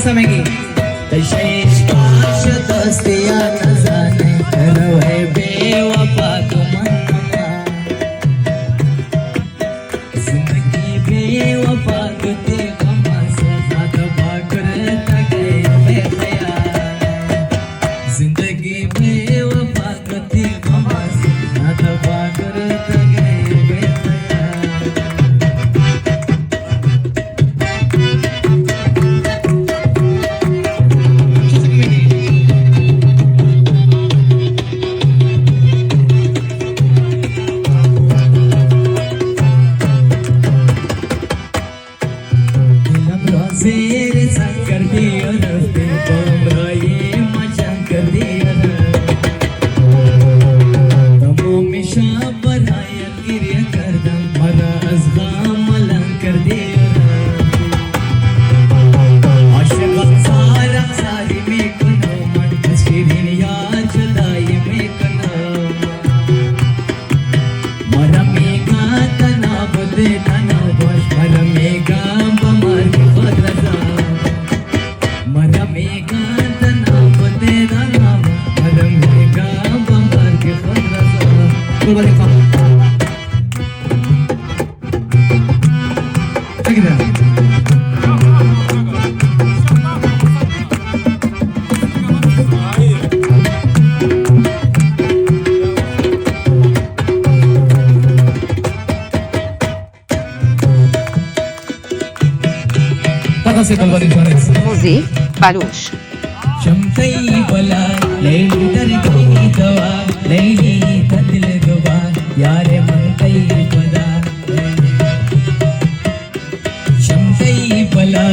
समझेंगे तशेष दस्तिया न जाने रवे बेवफा तुमन्ना जिंदगी बेवफा ते गमा से साथ बाकर तके बेखयाल जिंदगी बेवफा ते गमा से साथ बाकर तके Zir sakar diyor be bomraye majan kar diyor tamo misha banaya kirya kardam mara azgam malan kar diyor aşık sara sari me kuno man shirin ya judai me kuno mara mega tana bade tana bash mara mega bamar Musée Balouche. शमसई बला लैली दरगी दवा लैली तदिल गवा यारे मनकई बला शमसई बला